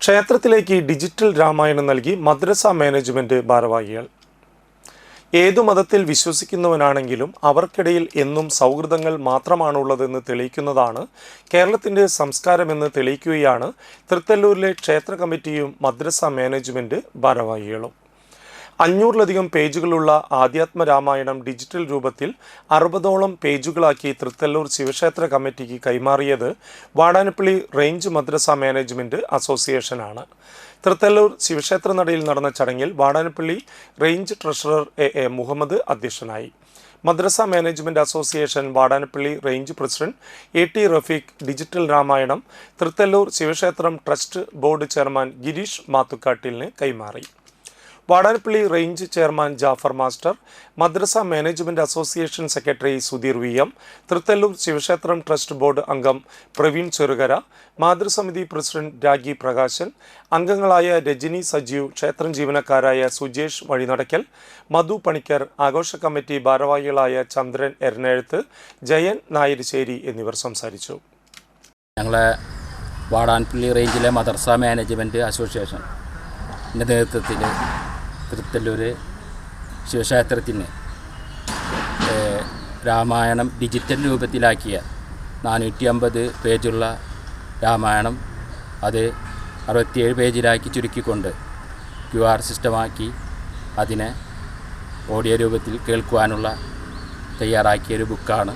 ക്ഷേത്രത്തിലേക്ക് ഡിജിറ്റൽ രാമായണം നൽകി മദ്രസ മാനേജ്മെന്റ് ഭാരവാഹികൾ. ഏതു മതത്തിൽ വിശ്വസിക്കുന്നവനാണെങ്കിലും അവർക്കിടയിൽ എന്നും സൗഹൃദങ്ങൾ മാത്രമാണുള്ളതെന്ന് തെളിയിക്കുന്നതാണ് കേരളത്തിൻ്റെ സംസ്കാരമെന്ന് തെളിയിക്കുകയാണ് തൃത്തല്ലൂരിലെ ക്ഷേത്ര കമ്മിറ്റിയും മദ്രസ മാനേജ്മെന്റ് ഭാരവാഹികളും. 500-ലധികം പേജുകളുള്ള ആധ്യാത്മ രാമായണം ഡിജിറ്റൽ രൂപത്തിൽ 60ഓളം പേജുകളാക്കി തൃത്തല്ലൂർ ശിവക്ഷേത്ര കമ്മിറ്റിക്ക് കൈമാറിയത് വാടാനപ്പള്ളി റേഞ്ച് മദ്രസ മാനേജ്മെന്റ് അസോസിയേഷനാണ്. തൃത്തല്ലൂർ ശിവക്ഷേത്ര നടയിൽ നടന്ന ചടങ്ങിൽ Vadanappally range treasurer A Muhammad അധ്യക്ഷനായി. മദ്രസ management association Vadanappally range president AT Rafeeq digital Ramayanam Thrithallur ശിവക്ഷേത്രം ട്രസ്റ്റ് ബോർഡ് ചെയർമാൻ ഗിരീഷ് മാത്തുക്കാട്ടിലിന് കൈമാറി. Vadanappally range chairman Jafar master, മദ്രസ management association secretary Sudheer VM, Thrithallur ശിവക്ഷേത്രം ട്രസ്റ്റ് ബോർഡ് അംഗം പ്രവീൺ ചെറുകര, മാതൃസമിതി പ്രസിഡന്റ് രാഗി പ്രകാശൻ, അംഗങ്ങളായ രജനി സജീവ്, ക്ഷേത്രം ജീവനക്കാരായ സുജേഷ് വഴിനടക്കൽ, മധു പണിക്കർ, ആഘോഷ കമ്മിറ്റി ഭാരവാഹികളായ ചന്ദ്രൻ എരനെഴുത്ത്, ജയൻ നായരിശ്ശേരി എന്നിവർ സംസാരിച്ചു. ഞങ്ങളെ വാടാനപ്പള്ളി റേഞ്ചിലെ മദ്രസ മാനേജ്മെന്റ് അസോസിയേഷൻ്റെ നേതൃത്വത്തിൽ തൃത്തല്ലൂർ ശിവക്ഷേത്രത്തിന് രാമായണം ഡിജിറ്റൽ രൂപത്തിലാക്കിയ 450 പേജുള്ള രാമായണം അത് 67 പേജിലാക്കി ചുരുക്കിക്കൊണ്ട് QR സിസ്റ്റമാക്കി അതിനെ ഓഡിയോ രൂപത്തിൽ കേൾക്കുവാനുള്ള തയ്യാറാക്കിയൊരു ബുക്കാണ്.